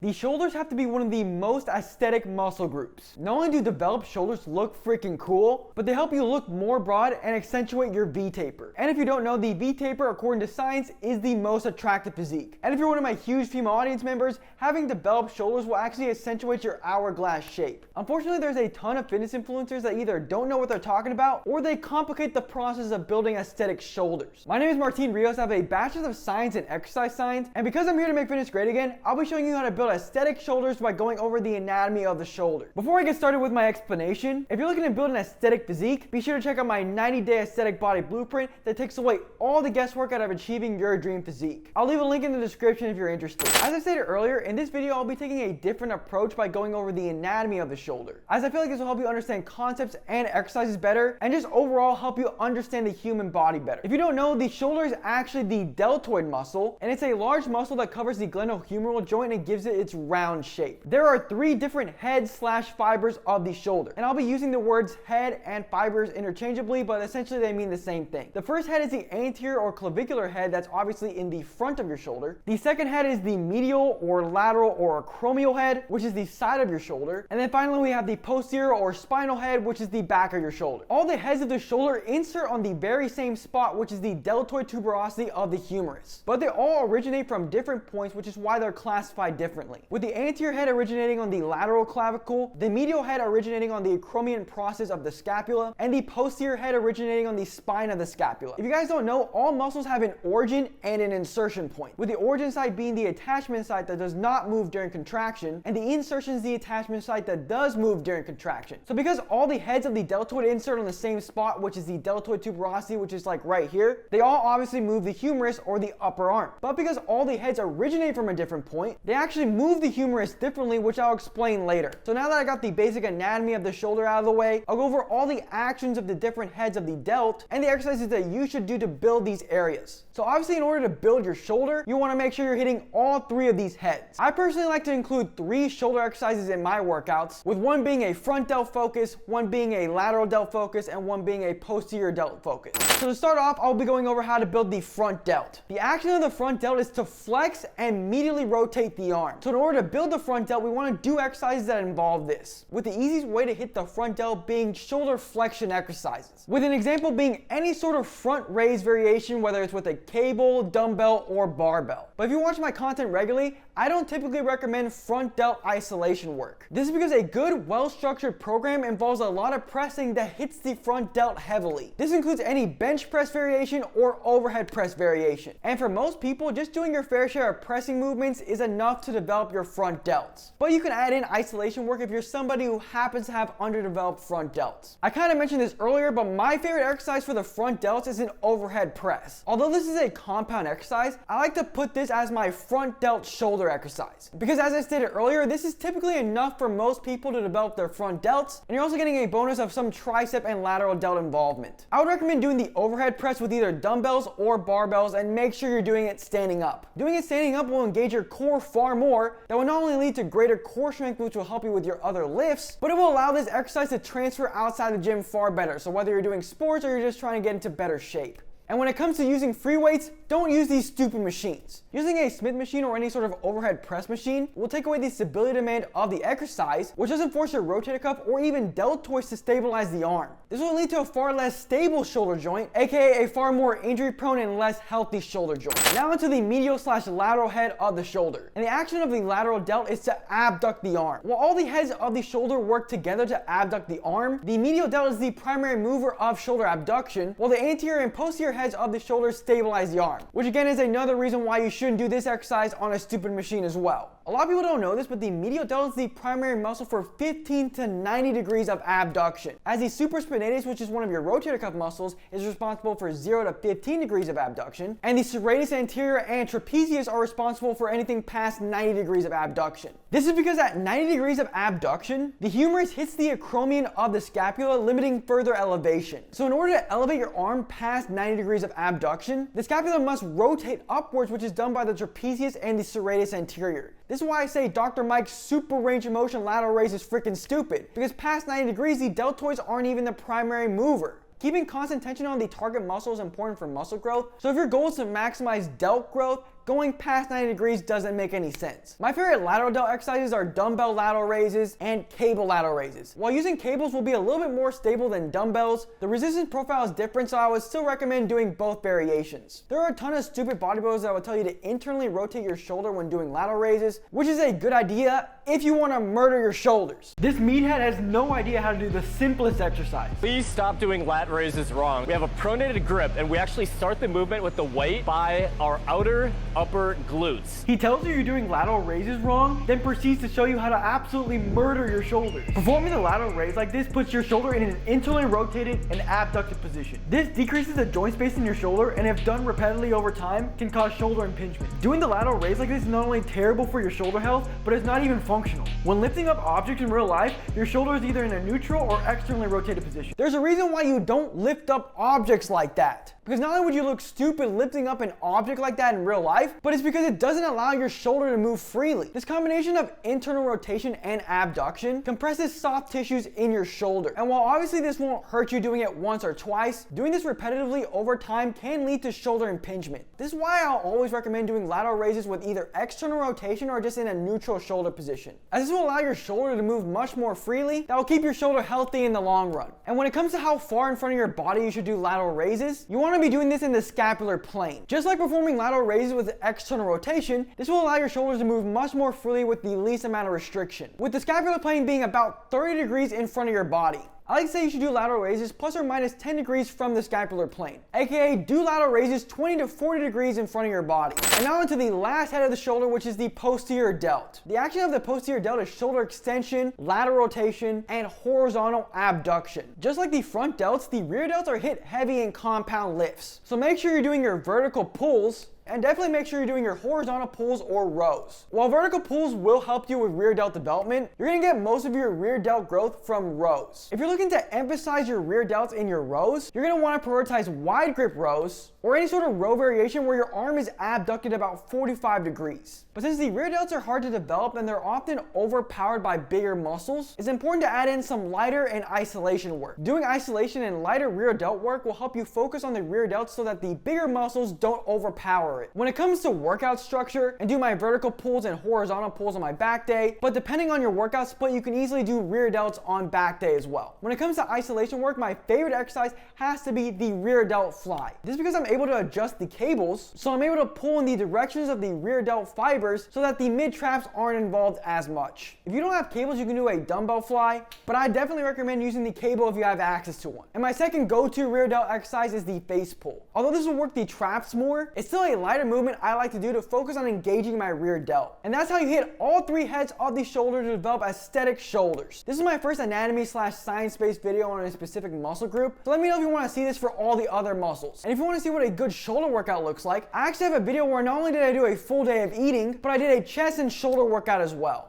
The shoulders have to be one of the most aesthetic muscle groups. Not only do developed shoulders look freaking cool, but they help you look more broad and accentuate your V-taper. And if you don't know, the V-taper, according to science, is the most attractive physique. And if you're one of my huge female audience members, having developed shoulders will actually accentuate your hourglass shape. Unfortunately, there's a ton of fitness influencers that either don't know what they're talking about, or they complicate the process of building aesthetic shoulders. My name is Rios. I have a Bachelor's of Science in Exercise Science, and because I'm here to make fitness great again, I'll be showing you how to build aesthetic shoulders by going over the anatomy of the shoulder. Before I get started with my explanation, if you're looking to build an aesthetic physique, be sure to check out my 90-day aesthetic body blueprint that takes away all the guesswork out of achieving your dream physique. I'll leave a link in the description if you're interested. As I stated earlier, in this video I'll be taking a different approach by going over the anatomy of the shoulder, as I feel like this will help you understand concepts and exercises better, and just overall help you understand the human body better. If you don't know, the shoulder is actually the deltoid muscle, and it's a large muscle that covers the glenohumeral joint and gives it its round shape. There are three different heads/fibers of the shoulder, and I'll be using the words head and fibers interchangeably, but essentially they mean the same thing. The first head is the anterior or clavicular head that's obviously in the front of your shoulder. The second head is the medial or lateral or acromial head, which is the side of your shoulder. And then finally we have the posterior or spinal head, which is the back of your shoulder. All the heads of the shoulder insert on the very same spot, which is the deltoid tuberosity of the humerus. But they all originate from different points, which is why they're classified differently. With the anterior head originating on the lateral clavicle, the medial head originating on the acromion process of the scapula, and the posterior head originating on the spine of the scapula. If you guys don't know, all muscles have an origin and an insertion point, with the origin site being the attachment site that does not move during contraction, and the insertion is the attachment site that does move during contraction. So because all the heads of the deltoid insert on the same spot, which is the deltoid tuberosity, which is like right here, they all obviously move the humerus or the upper arm. But because all the heads originate from a different point, they actually move the humerus differently, which I'll explain later. So now that I got the basic anatomy of the shoulder out of the way, I'll go over all the actions of the different heads of the delt and the exercises that you should do to build these areas. So obviously in order to build your shoulder, you want to make sure you're hitting all three of these heads. I personally like to include 3 shoulder exercises in my workouts, with one being a front delt focus, one being a lateral delt focus, and one being a posterior delt focus. So to start off, I'll be going over how to build the front delt. The action of the front delt is to flex and medially rotate the arm. So in order to build the front delt, we want to do exercises that involve this, with the easiest way to hit the front delt being shoulder flexion exercises, with an example being any sort of front raise variation, whether it's with a cable, dumbbell, or barbell. But if you watch my content regularly, I don't typically recommend front delt isolation work. This is because a good, well-structured program involves a lot of pressing that hits the front delt heavily. This includes any bench press variation or overhead press variation. And for most people, just doing your fair share of pressing movements is enough to develop your front delts. But you can add in isolation work if you're somebody who happens to have underdeveloped front delts. I kind of mentioned this earlier, but my favorite exercise for the front delts is an overhead press. Although this is a compound exercise, I like to put this as my front delt shoulder exercise, because as I stated earlier, this is typically enough for most people to develop their front delts, and you're also getting a bonus of some tricep and lateral delt involvement. I would recommend doing the overhead press with either dumbbells or barbells, and make sure you're doing it standing up. Doing it standing up will engage your core far more. That will not only lead to greater core strength, which will help you with your other lifts, but it will allow this exercise to transfer outside the gym far better. So whether you're doing sports or you're just trying to get into better shape. And when it comes to using free weights, don't use these stupid machines. Using a Smith machine or any sort of overhead press machine will take away the stability demand of the exercise, which doesn't force your rotator cuff or even deltoids to stabilize the arm. This will lead to a far less stable shoulder joint, aka a far more injury prone and less healthy shoulder joint. Now into the medial/lateral head of the shoulder. And the action of the lateral delt is to abduct the arm. While all the heads of the shoulder work together to abduct the arm, the medial delt is the primary mover of shoulder abduction, while the anterior and posterior heads of the shoulder stabilize the arm, which again is another reason why you shouldn't do this exercise on a stupid machine as well. A lot of people don't know this, but the medial delt is the primary muscle for 15 to 90 degrees of abduction, as the supraspinatus, which is one of your rotator cuff muscles, is responsible for 0 to 15 degrees of abduction, and the serratus anterior and trapezius are responsible for anything past 90 degrees of abduction. This is because at 90 degrees of abduction, the humerus hits the acromion of the scapula, limiting further elevation. So in order to elevate your arm past 90 degrees of abduction, the scapula must rotate upwards, which is done by the trapezius and the serratus anterior. This is why I say Dr. Mike's super range of motion lateral raise is freaking stupid, because past 90 degrees, the deltoids aren't even the primary mover. Keeping constant tension on the target muscle is important for muscle growth, so if your goal is to maximize delt growth, going past 90 degrees doesn't make any sense. My favorite lateral delt exercises are dumbbell lateral raises and cable lateral raises. While using cables will be a little bit more stable than dumbbells, the resistance profile is different, so I would still recommend doing both variations. There are a ton of stupid bodybuilders that will tell you to internally rotate your shoulder when doing lateral raises, which is a good idea if you want to murder your shoulders. This meathead has no idea how to do the simplest exercise. Please stop doing lat raises wrong. We have a pronated grip, and we actually start the movement with the weight by our outer upper glutes. He tells you you're doing lateral raises wrong, then proceeds to show you how to absolutely murder your shoulders. Performing the lateral raise like this puts your shoulder in an internally rotated and abducted position. This decreases the joint space in your shoulder, and if done repetitively over time, can cause shoulder impingement. Doing the lateral raise like this is not only terrible for your shoulder health, but it's not even functional. When lifting up objects in real life, your shoulder is either in a neutral or externally rotated position. There's a reason why you don't lift up objects like that. Because not only would you look stupid lifting up an object like that in real life, but it's because it doesn't allow your shoulder to move freely. This combination of internal rotation and abduction compresses soft tissues in your shoulder. And while obviously this won't hurt you doing it once or twice, doing this repetitively over time can lead to shoulder impingement. This is why I'll always recommend doing lateral raises with either external rotation or just in a neutral shoulder position, as this will allow your shoulder to move much more freely. That will keep your shoulder healthy in the long run. And when it comes to how far in front of your body you should do lateral raises, you want to be doing this in the scapular plane. Just like performing lateral raises with external rotation, this will allow your shoulders to move much more freely with the least amount of restriction, with the scapular plane being about 30 degrees in front of your body. I like to say you should do lateral raises plus or minus 10 degrees from the scapular plane, aka do lateral raises 20 to 40 degrees in front of your body. And now into the last head of the shoulder, which is the posterior delt. The action of the posterior delt is shoulder extension, lateral rotation, and horizontal abduction. Just like the front delts, the rear delts are hit heavy in compound lifts. So make sure you're doing your vertical pulls, and definitely make sure you're doing your horizontal pulls or rows. While vertical pulls will help you with rear delt development, you're gonna get most of your rear delt growth from rows. If you're looking to emphasize your rear delts in your rows, you're gonna wanna prioritize wide grip rows or any sort of row variation where your arm is abducted about 45 degrees. But since the rear delts are hard to develop and they're often overpowered by bigger muscles, it's important to add in some lighter and isolation work. Doing isolation and lighter rear delt work will help you focus on the rear delts so that the bigger muscles don't overpower it. When it comes to workout structure, I do my vertical pulls and horizontal pulls on my back day, but depending on your workout split, you can easily do rear delts on back day as well. When it comes to isolation work, my favorite exercise has to be the rear delt fly. This is because I'm able to adjust the cables, so I'm able to pull in the directions of the rear delt fibers so that the mid traps aren't involved as much. If you don't have cables, you can do a dumbbell fly, but I definitely recommend using the cable if you have access to one. And my second go-to rear delt exercise is the face pull. Although this will work the traps more, it's still a lighter movement I like to do to focus on engaging my rear delt. And that's how you hit all three heads of the shoulder to develop aesthetic shoulders. This is my first anatomy/science-based video on a specific muscle group, so let me know if you want to see this for all the other muscles. And if you want to see what a good shoulder workout looks like, I actually have a video where not only did I do a full day of eating, but I did a chest and shoulder workout as well.